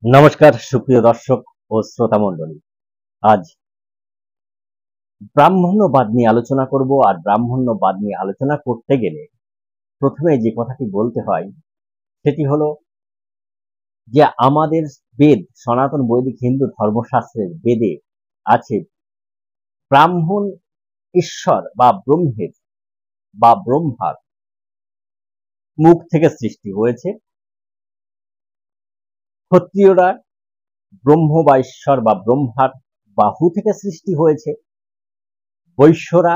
নমস্কার সুপ্রিয় দর্শক ও শ্রোতা মণ্ডলী। আজ ব্রাহ্মণ্যবাদ নিয়ে আলোচনা করব। আর ব্রাহ্মণ্যবাদ নিয়ে আলোচনা করতে গেলে প্রথমে যে কথাটি বলতে হয় সেটি হলো যে আমাদের বেদ, সনাতন বৈদিক হিন্দু ধর্মশাস্ত্রের বেদে আছে ব্রাহ্মণ ঈশ্বর বা ব্রহ্মের বা ব্রহ্মার মুখ থেকে সৃষ্টি হয়েছে। ক্ষত্রিয়রা ব্রহ্ম বা ঈশ্বর বা ব্রহ্মার বাহু থেকে সৃষ্টি হয়েছে। বৈশ্যরা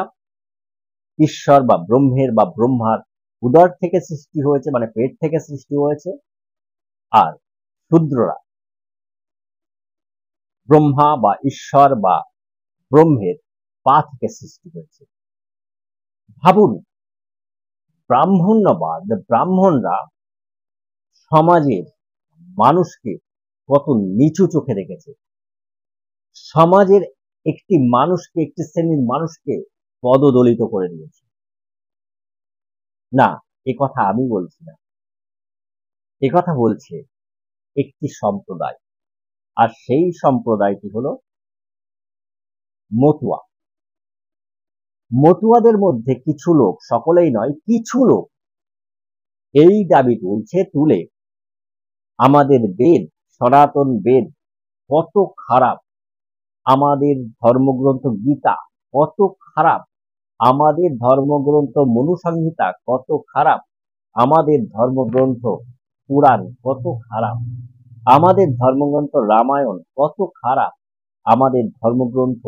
ঈশ্বর বা ব্রহ্মের বা ব্রহ্মার উদর থেকে সৃষ্টি হয়েছে, মানে পেট থেকে সৃষ্টি হয়েছে। আর শূদ্ররা ব্রহ্মা বা ঈশ্বর বা ব্রহ্মের পা থেকে সৃষ্টি হয়েছে। ভাবুন, ব্রাহ্মণ্যবাদ, ব্রাহ্মণরা সমাজের মানুষকে কত নিচু চোখে দেখেছে। সমাজের একটি মানুষকে, একটি শ্রেণীর মানুষকে পদদলিত করে দিয়েছে। না, এ কথা আমি বলছি না, এ কথা বলছে একটি সম্প্রদায়। আর সেই সম্প্রদায়টি হলো মতুয়া। মতুয়াদের মধ্যে কিছু লোক, সকলেই নয়, কিছু লোক এই দাবি তুলে আমাদের বেদ, সনাতন বেদ কত খারাপ, আমাদের ধর্মগ্রন্থ গীতা কত খারাপ, আমাদের ধর্মগ্রন্থ মনুসংহিতা কত খারাপ, আমাদের ধর্মগ্রন্থ পুরাণ কত খারাপ, আমাদের ধর্মগ্রন্থ রামায়ণ কত খারাপ, আমাদের ধর্মগ্রন্থ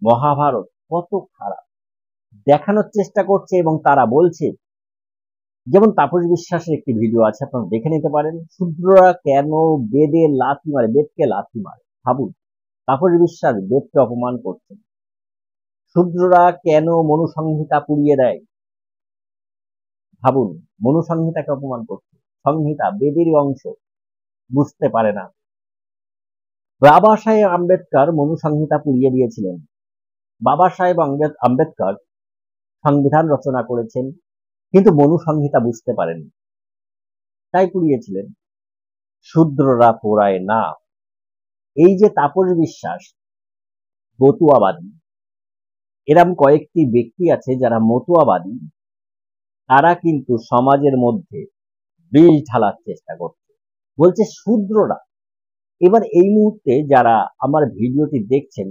মহাভারত কত খারাপ দেখানোর চেষ্টা করছে। এবং তারা বলছে, যেমন তাপস বিশ্বাসের একটি ভিডিও আছে, আপনারা দেখে নিতে পারেন, শূদ্ররা কেন বেদে লাথি মারে, বেদকে লাথি মারে। ভাবুন, তাপস বিশ্বাস বেদকে অপমান করছেন। শূদ্ররা কেন মনুসংহিতা পুড়িয়ে দেয়। ভাবুন, মনুসংহিতাকে অপমান করছে। সংহিতা বেদেরই অংশ, বুঝতে পারে না। বাবা সাহেব আম্বেদকর মনুসংহিতা পুড়িয়ে দিয়েছিলেন। বাবা সাহেব আম্বেদকর সংবিধান রচনা করেছেন, কিন্তু মনুসংহিতা বুঝতে পারেননি, তাই পুড়িয়েছিলেন। শূদ্ররা পোড়ায় না। এই যে তাপস বিশ্বাস, মতুয়াবাদী, এরম কয়েকটি ব্যক্তি আছে যারা মতুয়াবাদী, তারা কিন্তু সমাজের মধ্যে বিষ ঢালার চেষ্টা করছে। বলছে শূদ্ররা। এবার এই মুহূর্তে যারা আমার ভিডিওটি দেখছেন,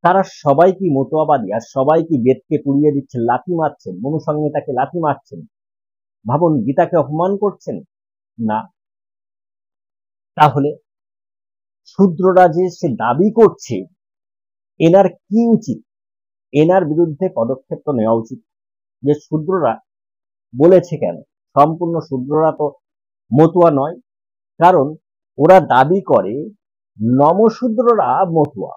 তারা সবাই কি মতুয়াবাদী? আর সবাই কি বেদকে পুড়িয়ে দিচ্ছেন, লাথি মারছেন, মনুসংহিতাকে লাথি মারছেন? ভাবুন, গীতাকে অপমান করছেন? না। তাহলে শূদ্ররা যে সে দাবি করছে, এনার কি উচিত? এনার বিরুদ্ধে পদক্ষেপ তো নেওয়া উচিত। যে শূদ্ররা বলেছে কেন? সম্পূর্ণ শূদ্ররা তো মতুয়া নয়, কারণ ওরা দাবি করে নমশূদ্ররা মতুয়া,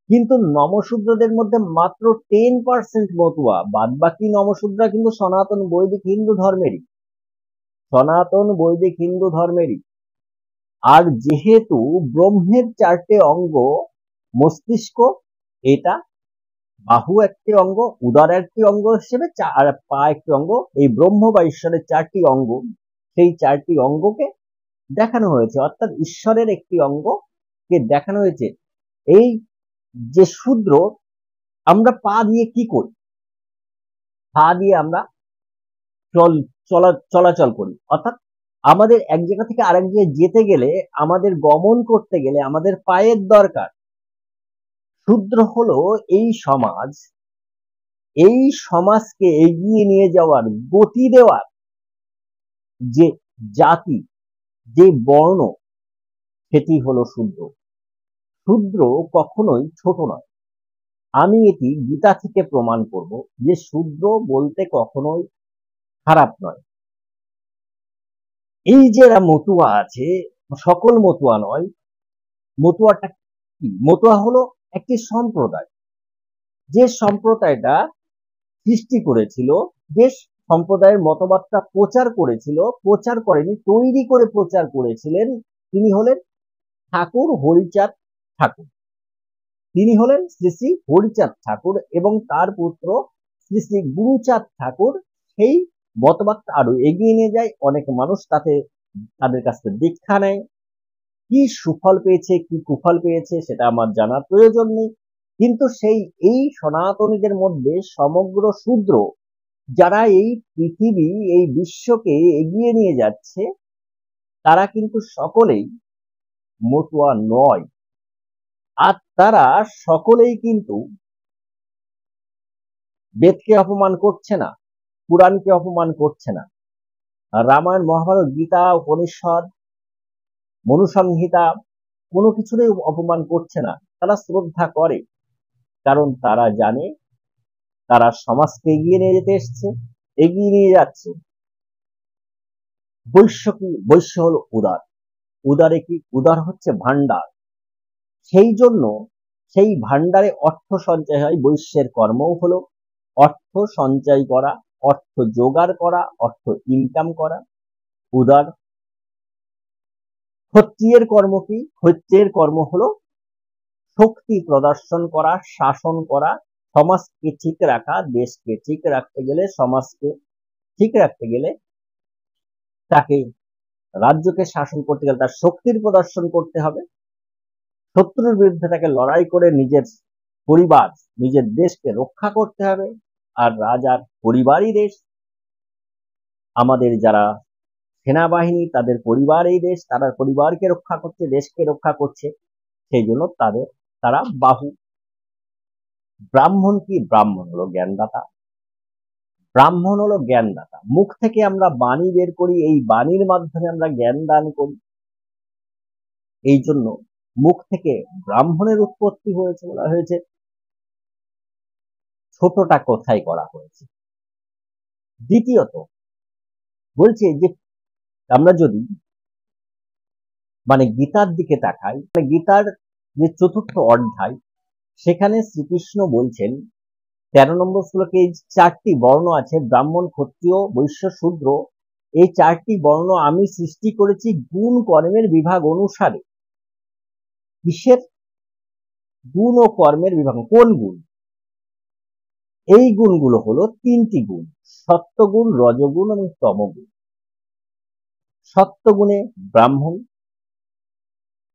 কিন্তু নমশূদ্রদের মধ্যে মাত্র 10% মতুয়া, বাদ বাকি নমশূদ্ররা কিন্তু সনাতন বৈদিক হিন্দু ধর্মেরই, সনাতন বৈদিক হিন্দু ধর্মেরই। আর যেহেতু ব্রহ্মের 4টে অঙ্গ, মস্তিষ্ক, এটা বাহু একটি অঙ্গ, উদর একটি অঙ্গ হিসেবে, আর পা একটি অঙ্গ, এই ব্রহ্ম বা ঈশ্বরের 4টি অঙ্গ, সেই 4টি অঙ্গকে দেখানো হয়েছে, অর্থাৎ ঈশ্বরের একটি অঙ্গকে দেখানো হয়েছে। এই যে শূদ্র, আমরা পা দিয়ে কি করি? পা দিয়ে আমরা চলাচল করি, অর্থাৎ আমাদের এক জায়গা থেকে আরেক জায়গায় যেতে গেলে, আমাদের গমন করতে গেলে আমাদের পায়ের দরকার। শূদ্র হলো এই সমাজ, এই সমাজকে এগিয়ে নিয়ে যাওয়ার, গতি দেওয়ার যে জাতি, যে বর্ণ, সেটি হলো শূদ্র। শূদ্র কখনোই ছোট নয়। আমি এটি গীতা থেকে প্রমাণ করব যে শূদ্র বলতে কখনোই খারাপ নয়। এই যে মতুয়া আছে, সকল মতুয়া নয়। মতুয়াটা কি? মতুয়া হলো একটি সম্প্রদায়, যে সম্প্রদায়টা সৃষ্টি করেছিল, যে সম্প্রদায়ের মতবাদটা প্রচার করেছিল, প্রচার করেনি, তৈরি করে প্রচার করেছিলেন, তিনি হলেন ঠাকুর হরিচাঁদ ঠাকুর। তিনি হলেন শ্রী শ্রী হরিচাঁদ ঠাকুর এবং তার পুত্র শ্রী শ্রী গুরুচাঁদ ঠাকুর। সেই মতবাদটা আরো এগিয়ে নিয়ে যায়, অনেক মানুষ তাতে তাদের কাছ থেকে দীক্ষা নেয়। কি সুফল পেয়েছে কি কুফল পেয়েছে সেটা আমার জানার প্রয়োজন নেই, কিন্তু এই সনাতনীদের মধ্যে সমগ্র শূদ্র যারা এই পৃথিবী এই বিশ্বকে এগিয়ে নিয়ে যাচ্ছে, তারা কিন্তু সকলেই মতুয়া নয়। আর তারা সকলেই কিন্তু বেদকে অপমান করছে না, পুরাণকে অপমান করছে না, রামায়ণ মহাভারত গীতা উপনিষদ মনুসংহিতা কোনো কিছুরই অপমান করছে না, তারা শ্রদ্ধা করে। কারণ তারা জানে তারা সমাজকে এগিয়ে নিয়ে যেতে এসছে, এগিয়ে নিয়ে যাচ্ছে। বৈশ্য হলো উদার। উদারে কি? উদার হচ্ছে ভান্ডার। সেই জন্য সেই ভান্ডারে অর্থ সঞ্চয় হয়। বৈশ্যের কর্মও হলো অর্থ সঞ্চয় করা, অর্থ জোগাড় করা, অর্থ ইনকাম করা। উদার। ক্ষত্রিয়ের কর্ম কি? ক্ষত্রিয়ের কর্ম হলো শক্তি প্রদর্শন করা, শাসন করা, সমাজকে ঠিক রাখা। দেশকে ঠিক রাখতে গেলে, সমাজকে ঠিক রাখতে গেলে, তাকে রাজ্যকে শাসন করতে গেলে তার শক্তির প্রদর্শন করতে হবে। শত্রুর বিরুদ্ধে তাকে লড়াই করে নিজের পরিবার, নিজের দেশকে রক্ষা করতে হবে। আর রাজার পরিবারই দেশ। আমাদের যারা সেনাবাহিনী, তাদের পরিবার এই দেশ, তারা পরিবারকে রক্ষা করছে, দেশকে রক্ষা করছে। সেই জন্য তারা বাহু। ব্রাহ্মণ কি? ব্রাহ্মণ হলো জ্ঞানদাতা। ব্রাহ্মণ হলো জ্ঞানদাতা। মুখ থেকে আমরা বাণী বের করি, এই বাণীর মাধ্যমে আমরা জ্ঞান দান করি। এই জন্য মুখ থেকে ব্রাহ্মণের উৎপত্তি হয়েছে। বলা হয়েছে ছোটটা কোথায় করা হয়েছে। দ্বিতীয়ত বলছে যে আমরা যদি গীতার দিকে তাকাই, গীতার যে 4র্থ অধ্যায়, সেখানে শ্রীকৃষ্ণ বলছেন 13 নম্বর শ্লোকে এই 4টি বর্ণ আছে, ব্রাহ্মণ, ক্ষত্রিয়, বৈশ্য, শূদ্র। এই 4টি বর্ণ আমি সৃষ্টি করেছি গুণ কর্মের বিভাগ অনুসারে। কিসের? গুণ ও কর্মের বিভাগ। কোন গুণ? এই গুণগুলো হলো 3টি গুণ, সত্যগুণ, রজগুণ এবং তমগুণ। সত্যগুণে ব্রাহ্মণ,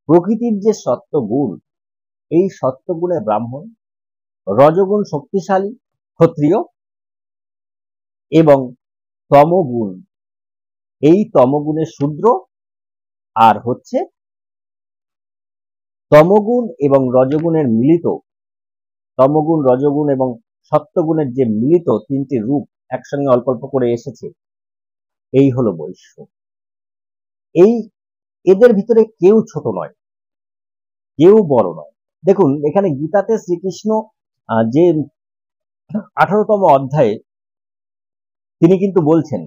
প্রকৃতির যে সত্যগুণ, এই সত্যগুণে ব্রাহ্মণ। রজগুণ শক্তিশালী, ক্ষত্রিয়। এবং তমগুণ, এই তমগুণের শূদ্র। আর হচ্ছে তমগুণ এবং রজগুণের মিলিত, তমগুণ, রজগুণ এবং সত্যগুণের যে মিলিত 3টি রূপ একসঙ্গে অল্প অল্প করে এসেছে, এই হলো বৈশ্য। এদের ভিতরে কেউ ছোট নয়, কেউ বড় নয়। দেখুন এখানে গীতাতে শ্রীকৃষ্ণ যে 18তম অধ্যায়ে তিনি কিন্তু বলছেন,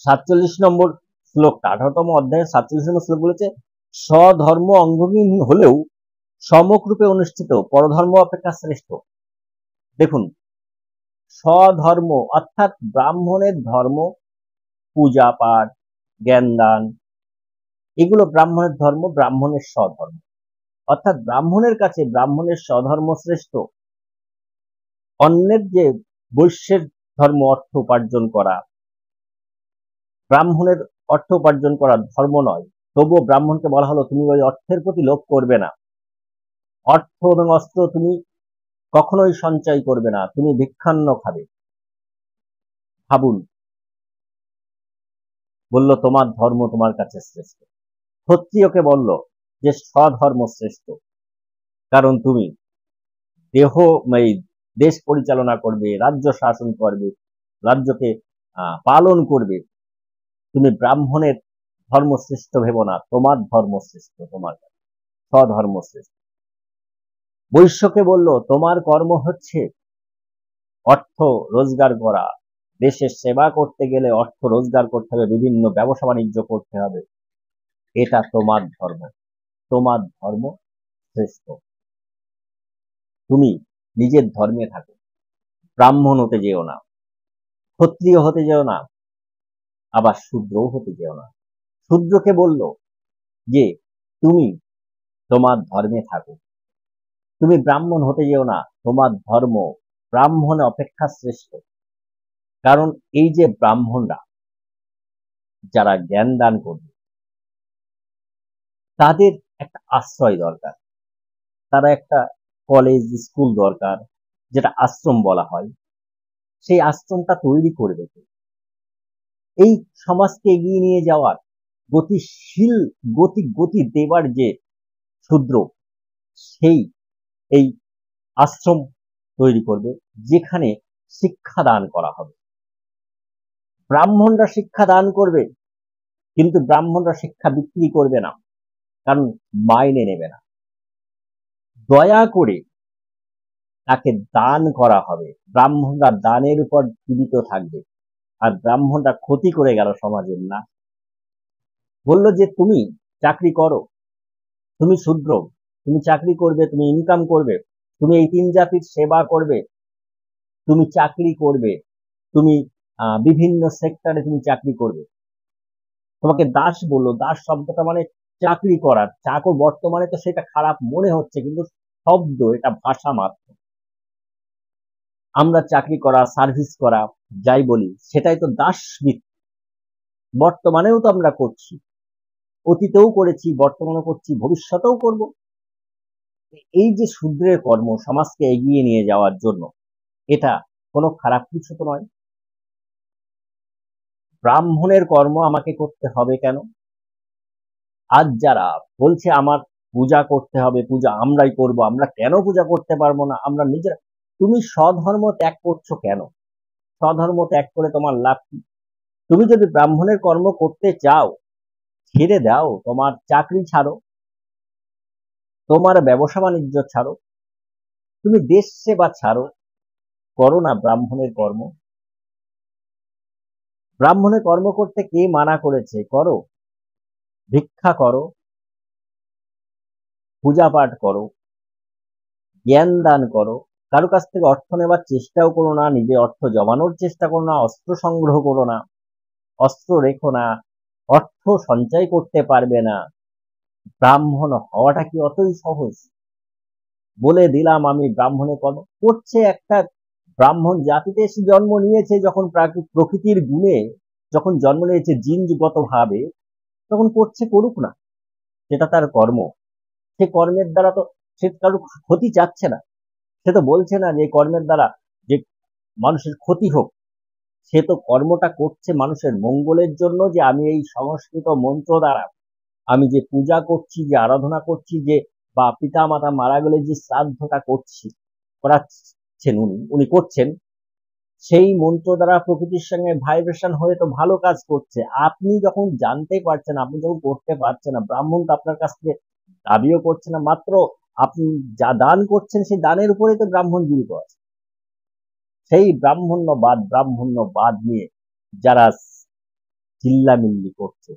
47 নম্বর শ্লোকটা, 18তম অধ্যায়ে 47 নম্বর শ্লোক বলেছে, স্বধর্ম অঙ্গহীন হলেও সমকরূপে অনুষ্ঠিত পরধর্ম অপেক্ষা শ্রেষ্ঠ। দেখুন, স্বধর্ম অর্থাৎ ব্রাহ্মণের ধর্ম, পূজা পাঠ, জ্ঞান দান, এগুলো ব্রাহ্মণের ধর্ম, ব্রাহ্মণের স্বধর্ম। অর্থাৎ ব্রাহ্মণের কাছে ব্রাহ্মণের স্বধর্ম শ্রেষ্ঠ। অন্যের যে বৈশ্যের ধর্ম অর্থ উপার্জন করা, ব্রাহ্মণের অর্থ উপার্জন করা ধর্ম নয়। তবুও ব্রাহ্মণকে বলা হলো তুমি ওই অর্থের প্রতি লোভ করবে না, অর্থ এবং অস্ত্র তুমি কখনোই সঞ্চয় করবে না, তুমি ভিক্ষান্ন খাবে। ভাবুন, বলল তোমার ধর্ম তোমার কাছে শ্রেষ্ঠ। ক্ষত্রিয়কে বলল যে স্বধর্ম শ্রেষ্ঠ, কারণ তুমি দেশ পরিচালনা করবে, রাজ্য শাসন করবে, রাজ্যকে পালন করবে। তুমি ব্রাহ্মণের ধর্ম শ্রেষ্ঠ ভেবো না, তোমার ধর্ম শ্রেষ্ঠ, তোমার স্বধর্ম শ্রেষ্ঠ। বৈশ্যকে বলল তোমার কর্ম হচ্ছে অর্থ রোজগার করা, দেশের সেবা করতে গেলে অর্থ রোজগার করতে হবে, বিভিন্ন ব্যবসা বাণিজ্য করতে হবে, এটা তোমার ধর্ম, তোমার ধর্ম শ্রেষ্ঠ। তুমি নিজের ধর্মে থাকো, ব্রাহ্মণ হতে যেও না, ক্ষত্রিয় হতে যেও না, আবার শূদ্রও হতে যেও না। শূদ্রকে বলল যে তুমি তোমার ধর্মে থাকো, তুমি ব্রাহ্মণ হতে যেও না, তোমার ধর্ম ব্রাহ্মণ অপেক্ষা শ্রেষ্ঠ। কারণ এই যে ব্রাহ্মণরা, যারা জ্ঞান দান করবে তাদের একটা আশ্রয় দরকার, তারা একটা কলেজ স্কুল দরকার, যেটা আশ্রম বলা হয়। সেই আশ্রমটা তৈরি করবে কে? এই সমাজকে এগিয়ে নিয়ে যাওয়ার গতিশীল গতি দেবার যে শূদ্র, সেই এই আশ্রম তৈরি করবে, যেখানে শিক্ষা দান করা হবে। ব্রাহ্মণরা শিক্ষা দান করবে, কিন্তু ব্রাহ্মণরা শিক্ষা বিক্রি করবে না, কারণ মাইনে নেবে না। দয়া করে তাকে দান করা হবে। ব্রাহ্মণরা দানের উপর জীবিত থাকবে, আর ব্রাহ্মণরা ক্ষতি করে গেল সমাজের না। বলল যে তুমি চাকরি করো, তুমি শূদ্র, তুমি চাকরি করবে, তুমি ইনকাম করবে, তুমি এই তিন জাতির সেবা করবে, তুমি চাকরি করবে, তুমি বিভিন্ন সেক্টরে তুমি চাকরি করবে। তোমাকে দাস বললো, দাস শব্দটা মানে চাকরি করার। চাকর বর্তমানে তো সেটা খারাপ মনে হচ্ছে, কিন্তু শব্দ, এটা ভাষা মাত্র। আমরা চাকরি করা, সার্ভিস করা, যাই বলি, সেটাই তো দাসবৃত্তি। বর্তমানেও তো আমরা করছি, অতীতেও করেছি, বর্তমানেও করছি, ভবিষ্যতেও করব। এই যে শূদ্রের কর্ম সমাজকে এগিয়ে নিয়ে যাওয়ার জন্য, এটা কোনো খারাপ কিছু তো নয়। ব্রাহ্মণের কর্ম আমাকে করতে হবে কেন? আজ যারা বলছে আমার পূজা করতে হবে, পূজা আমরাই করব, আমরা কেন পূজা করতে পারবো না, আমরা নিজেরা, তুমি স্বধর্ম ত্যাগ করছো কেন? স্বধর্ম ত্যাগ করে তোমার লাভ কি? তুমি যদি ব্রাহ্মণের কর্ম করতে চাও, ছেড়ে দাও, তোমার চাকরি ছাড়ো, তোমার ব্যবসা বাণিজ্য ছাড়ো, তুমি দেশ সেবা ছাড়ো, করো না ব্রাহ্মণের কর্ম। ব্রাহ্মণের কর্ম করতে কে মানা করেছে? করো, ভিক্ষা করো, পূজা পাঠ করো, জ্ঞান দান করো। কারো কাছ থেকে অর্থ নেবার চেষ্টাও করো না, নিজে অর্থ জমানোর চেষ্টা করো না, অস্ত্র সংগ্রহ করো না, অস্ত্র রেখো না, অর্থ সঞ্চয় করতে পারবে না। ব্রাহ্মণ হওয়াটা কি অতই সহজ? বলে দিলাম আমি ব্রাহ্মণের কর্ম করছে একটা ব্রাহ্মণ জাতিতে এসে জন্ম নিয়েছে, যখন প্রকৃতির গুণে যখন জন্ম নিয়েছে জিনগত ভাবে, তখন করছে, করুক না, সেটা তার কর্ম। সে কর্মের দ্বারা তো সে কারো ক্ষতি চাচ্ছে না, সে তো বলছে না যে কর্মের দ্বারা যে মানুষের ক্ষতি হোক। সে তো কর্মটা করছে মানুষের মঙ্গলের জন্য, যে আমি এই সংস্কৃত মন্ত্র দ্বারা আমি যে পূজা করছি, যে আরাধনা করছি, যে বা পিতা মাতা মারা গেলে যে শ্রাদ্ধটা করছি, করাচ্ছেন উনি, উনি করছেন, সেই মন্ত্র দ্বারা প্রকৃতির সঙ্গে ভাইব্রেশন হয়ে তো ভালো কাজ করছে। আপনি যখন জানতে পারছেন, আপনি যখন করতে পারছেন না, ব্রাহ্মণ তো আপনার কাছ থেকে দাবিও করছে না, মাত্র আপনি যা দান করছেন সেই দানের উপরেই তো ব্রাহ্মণ জীবিত আছে। সেই ব্রাহ্মণ্যবাদ নিয়ে যারা চিল্লামিল্লি করছে,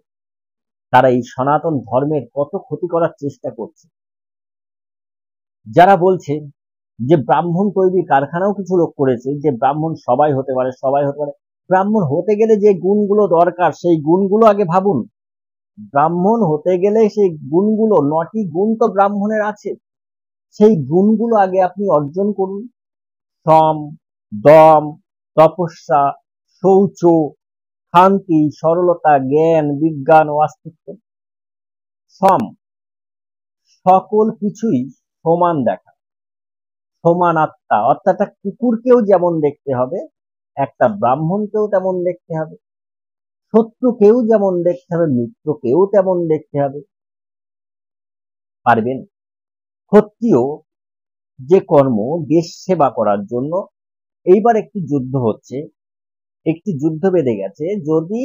তারা এই সনাতন ধর্মের কত ক্ষতি করার চেষ্টা করছে। যারা বলছে যে ব্রাহ্মণ তৈরির কারখানাও কিছু লোক করেছে, যে ব্রাহ্মণ সবাই হতে পারে, সবাই হতে পারে। ব্রাহ্মণ হতে গেলে যে গুণগুলো দরকার, সেই গুণগুলো আগে ভাবুন। ব্রাহ্মণ হতে গেলে সেই গুণগুলো, 9টি গুণ তো ব্রাহ্মণের আছে, সেই গুণগুলো আগে আপনি অর্জন করুন। সম, দম, তপস্যা, শৌচ, শান্তি, সরলতা, জ্ঞান, বিজ্ঞান ও আস্তিক্য। সম, সকল কিছুই সমান দেখা, সমান আত্মা, অর্থাৎ একটা কুকুরকেও যেমন দেখতে হবে, একটা ব্রাহ্মণকেও তেমন দেখতে হবে, শত্রুকেও যেমন দেখতে হবে, মিত্রকেও তেমন দেখতে হবে। পারবেন? ক্ষত্রিয় যে কর্ম দেশ সেবা করার জন্য, এইবার একটি যুদ্ধ হচ্ছে, একটি যুদ্ধ বেঁধে গেছে। যদি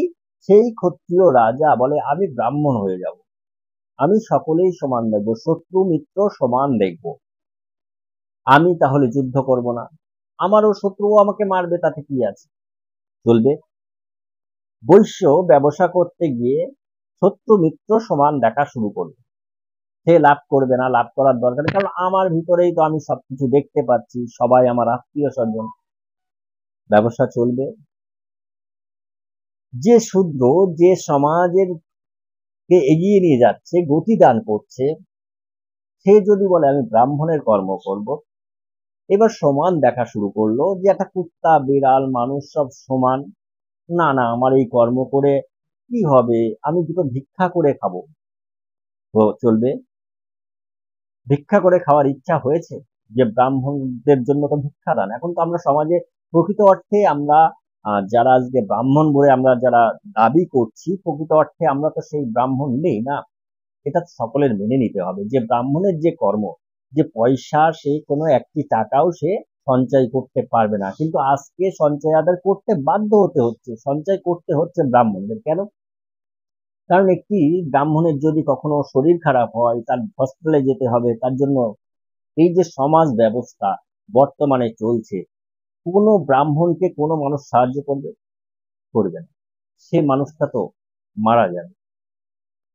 সেই ক্ষত্রিয় রাজা বলে আমি ব্রাহ্মণ হয়ে যাব, আমি সকলেই সমান দেখবো, শত্রু মিত্র সমান দেখবো, আমি তাহলে যুদ্ধ করব না, আমারও শত্রুও আমাকে মারবে, তাতে কি আছে, চলবে। বৈশ্য ব্যবসা করতে গিয়ে শত্রু মিত্র সমান দেখা শুরু করবে, সে লাভ করবে না, লাভ করার দরকার নেই, কারণ আমার ভিতরেই তো আমি সবকিছু দেখতে পাচ্ছি, সবাই আমার আত্মীয় স্বজন, ব্যবসা চলবে। যে শূদ্র, যে সমাজের কে এগিয়ে নিয়ে যাচ্ছে, গতি দান করছে, সে যদি বলে আমি ব্রাহ্মণের কর্ম করব, এবার সমান দেখা শুরু করলো, যে একটা কুত্তা বিড়াল মানুষ সব সমান, না না, আমার এই কর্ম করে কি হবে, আমি দুটো ভিক্ষা করে খাবো, চলবে? ভিক্ষা করে খাওয়ার ইচ্ছা হয়েছে যে ব্রাহ্মণদের জন্য তো ভিক্ষা দান? এখন তো আমরা সমাজে প্রকৃত অর্থে আমরা যারা আজকে ব্রাহ্মণ বলে আমরা যারা দাবি করছি, প্রকৃত অর্থে আমরা তো সেই ব্রাহ্মণ নেই না। এটা সকলের মেনে নিতে হবে যে ব্রাহ্মণের যে কর্ম, যে পয়সা সে কোনো একটি টাকাও সে সঞ্চয় করতে পারবে না, কিন্তু আজকে সঞ্চয় আদায় করতে বাধ্য হতে হচ্ছে, সঞ্চয় করতে হচ্ছে ব্রাহ্মণদের। কেন? কারণ একটি ব্রাহ্মণের যদি কখনো শরীর খারাপ হয়, তার হসপিটালে যেতে হবে, তার জন্য এই যে সমাজ ব্যবস্থা বর্তমানে চলছে, কোনো ব্রাহ্মণকে কোনো মানুষ সাহায্য করবে? করবে না। সে মানুষটা তো মারা যাবে।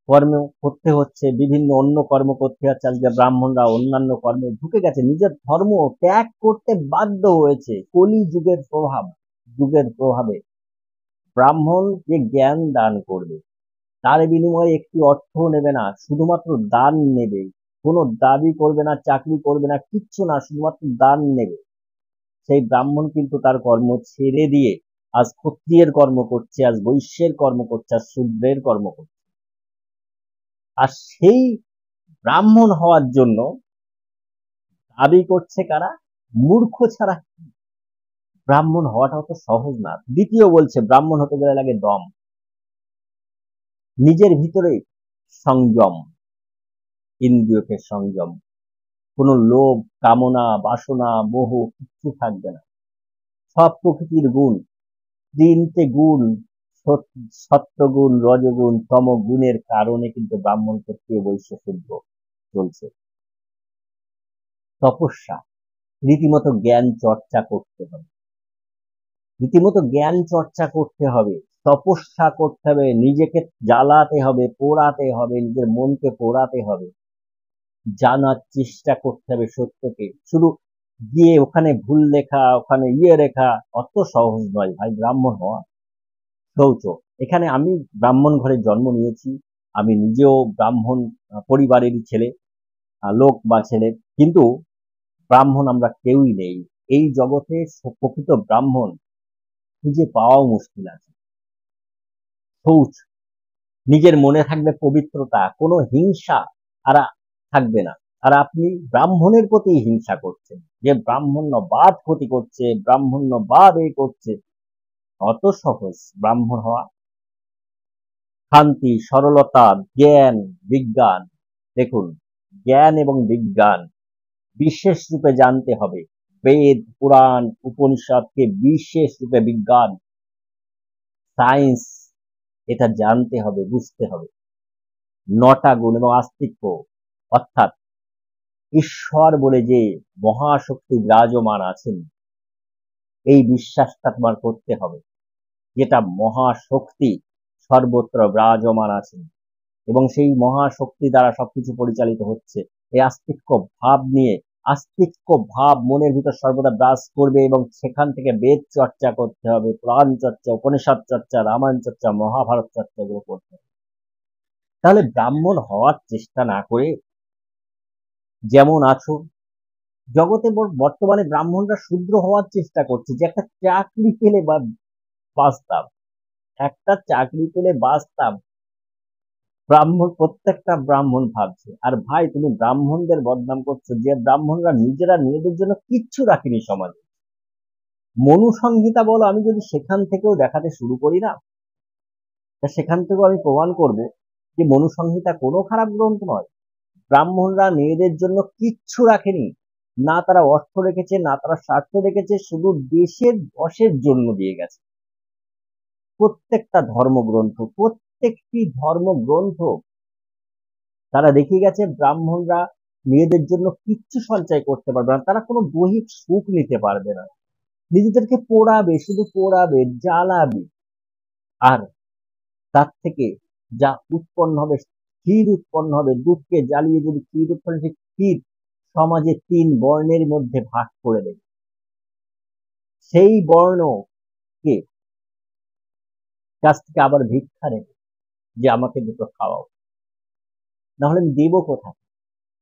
কর্ম করতে হচ্ছে, বিভিন্ন অন্য কর্ম করতে হচ্ছে। আজকে ব্রাহ্মণরা অন্যান্য কর্মে ঢুকে গেছে, নিজের ধর্ম ত্যাগ করতে বাধ্য হয়েছে। কলি যুগের প্রভাবে ব্রাহ্মণ যে জ্ঞান দান করবে, তার বিনিময়ে একটি অর্থ নেবে না, শুধুমাত্র দান নেবে। কোনো দাবি করবে না, চাকরি করবে না, কিচ্ছু না, শুধুমাত্র দান নেবে। সেই ব্রাহ্মণ কিন্তু তার কর্ম ছেড়ে দিয়ে আজ ক্ষত্রিয়ের কর্ম করছে, আজ বৈশ্যের কর্ম করছে, আজ শূদ্রের কর্ম করছে। আর সেই ব্রাহ্মণ হওয়ার জন্য দাবি করছে কারা? মূর্খ ছাড়া। ব্রাহ্মণ হওয়াটা অত সহজ না। দ্বিতীয় বলছে ব্রাহ্মণ হতে গেলে লাগে দম, নিজের ভিতরে সংযম, ইন্দ্রিয়কে সংযম, কোনো লোভ, কামনা, বাসনা, মোহ কিচ্ছু থাকবে না। সব প্রকৃতির গুণ, তিনটে গুণ, সত্যগুণ, রজগুণ, তমগুণের কারণে কিন্তু ব্রাহ্মণ, ক্ষত্রিয়, বৈশ্য, শূদ্র চলছে। তপস্যা, রীতিমতো জ্ঞান চর্চা করতে হবে, রীতিমতো জ্ঞান চর্চা করতে হবে, তপস্যা করতে হবে, নিজেকে জ্বালাতে হবে, পোড়াতে হবে, নিজের মনকে পোড়াতে হবে, জানার চেষ্টা করতে হবে সত্যকে। শুধু গিয়ে ওখানে ভুল লেখা, ওখানে লেখা অত সহজ নয় ভাই ব্রাহ্মণ হওয়া। শৌচ, এখানে আমি ব্রাহ্মণ ঘরে জন্ম নিয়েছি, আমি নিজেও ব্রাহ্মণ পরিবারেরই ছেলে, লোক বা ছেলে, কিন্তু ব্রাহ্মণ আমরা কেউই নেই এই জগতে। প্রকৃত ব্রাহ্মণ খুঁজে পাওয়াও মুশকিল আছে। শৌচ, নিজের মনে থাকবে পবিত্রতা, কোনো হিংসা আর থাকবে না। আর আপনি ব্রাহ্মণের প্রতি হিংসা করছেন, যে ব্রাহ্মণ্যবাদ ক্ষতি করছে, ব্রাহ্মণ্যবাদ এই করছে, অত সহজ ব্রাহ্মণ হওয়া? শান্তি, সরলতা, জ্ঞান, বিজ্ঞান, দেখুন, জ্ঞান এবং বিজ্ঞান বিশেষ রূপে জানতে হবে। বেদ, পুরাণ, উপনিষদকে বিশেষ রূপে বিজ্ঞান, সায়েন্স, এটা জানতে হবে, বুঝতে হবে। নটা গুণ এবং আস্তিক্য, অর্থাৎ ঈশ্বর বলে যে মহাশক্তি বিরাজমান আছেন, এই বিশ্বাসটা তোমার করতে হবে, যেটা মহাশক্তি সর্বত্র বিরাজমান আছেন এবং সেই মহাশক্তি দ্বারা সবকিছু পরিচালিত হচ্ছে। এই আস্তিক্য ভাব নিয়ে, আস্তিক্য ভাব মনের ভিতর সর্বদা বিরাজ করবে এবং সেখান থেকে বেদ চর্চা করতে হবে, পুরাণ চর্চা, উপনিষদ চর্চা, রামায়ণ চর্চা, মহাভারত চর্চা, এগুলো করতে হবে। তাহলে ব্রাহ্মণ হওয়ার চেষ্টা না করে যেমন আছো, জগতে বর্তমানে ব্রাহ্মণরা শূদ্র হওয়ার চেষ্টা করছে, যে একটা চাকরি পেলে বা বাঁচতাম, একটা চাকরি পেলে বাঁচতাম, ব্রাহ্মণ, প্রত্যেকটা ব্রাহ্মণ ভাবছে। আর ভাই তুমি ব্রাহ্মণদের বদনাম করছো, যে ব্রাহ্মণরা নিজেদের জন্য কিচ্ছু রাখেনি সমাজে। মনুসংহিতা বলো, আমি যদি সেখান থেকেও দেখাতে শুরু করি না, তা সেখান থেকেও আমি প্রমাণ করব যে মনুসংহিতা কোনো খারাপ গ্রন্থ নয়। ব্রাহ্মণরা মেয়েদের জন্য কিচ্ছু রাখেনি, না তারা অর্থ রেখেছে, না তারা স্বার্থ রেখেছে, শুধু দেশের যশের জন্য দিয়ে গেছে। প্রত্যেকটি ধর্মগ্রন্থ তারা দেখিয়ে গেছে ব্রাহ্মণরা মেয়েদের জন্য কিচ্ছু সঞ্চয় করতে পারবে না, তারা কোনো দৈহিক সুখ নিতে পারবে না, নিজেদেরকে পোড়াবে, শুধু পোড়াবে, জ্বালাবে। আর তার থেকে যা উৎপন্ন হবে, ক্ষীর উৎপন্ন হবে, দুধকে জ্বালিয়ে যদি ক্ষীর উৎপন্ন, সেই ক্ষীর সমাজে 3 বর্ণের মধ্যে ভাগ করে দেবে। সেই বর্ণকে কাছ থেকে আবার ভিক্ষা নেবে যে আমাকে দুটো খাওয়াও, না হলে আমি দেব কোথায়?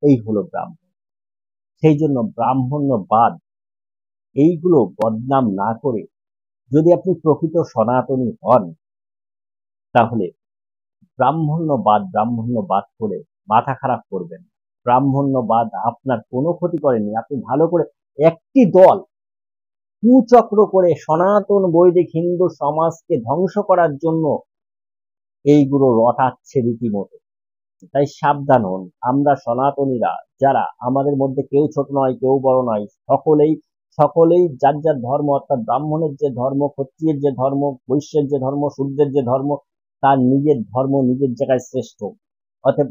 এই হলো ব্রাহ্মণ। সেই জন্য ব্রাহ্মণ্যবাদ এইগুলো বদনাম না করে যদি আপনি প্রকৃত সনাতনী হন, তাহলে ব্রাহ্মণ্যবাদ করে মাথা খারাপ করবেন। ব্রাহ্মণ্যবাদ আপনার কোনো ক্ষতি করেনি। আপনি ভালো করে একটি দল কুচক্র করে সনাতন বৈদিক হিন্দু সমাজকে ধ্বংস করার জন্য এইগুলো রটাচ্ছে রীতিমতো। তাই সাবধান হন। আমরা সনাতনীরা যারা, আমাদের মধ্যে কেউ ছোট নয়, কেউ বড় নয়, সকলেই যার যার ধর্ম, অর্থাৎ ব্রাহ্মণের যে ধর্ম, ক্ষত্রিয়ের যে ধর্ম, বৈশ্যের যে ধর্ম, শূদ্রের যে ধর্ম, তার নিজের ধর্ম নিজের জায়গায় শ্রেষ্ঠ। অতএব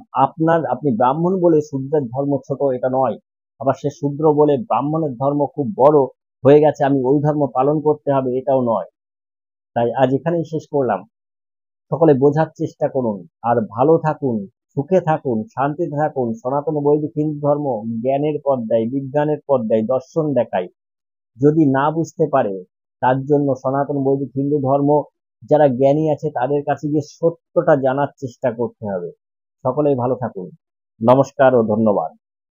আপনি ব্রাহ্মণ বলে শূদ্রের ধর্ম ছোট এটা নয়, আবার সে শূদ্র বলে ব্রাহ্মণের ধর্ম খুব বড় হয়ে গেছে, আমি ওই ধর্ম পালন করতে হবে, এটাও নয়। তাই আজ এখানেই শেষ করলাম। সকলে বোঝার চেষ্টা করুন, আর ভালো থাকুন, সুখে থাকুন, শান্তিতে থাকুন। সনাতন বৈদিক হিন্দু ধর্ম জ্ঞানের পথ দেয়, বিজ্ঞানের পথ দেয়, দর্শন দেখায়। যদি না বুঝতে পারে, তার জন্য সনাতন বৈদিক হিন্দু ধর্ম যারা জ্ঞানী আছে তাদের কাছে গিয়ে সত্যটা জানার চেষ্টা করতে হবে। সকলেই ভালো থাকুন। নমস্কার ও ধন্যবাদ।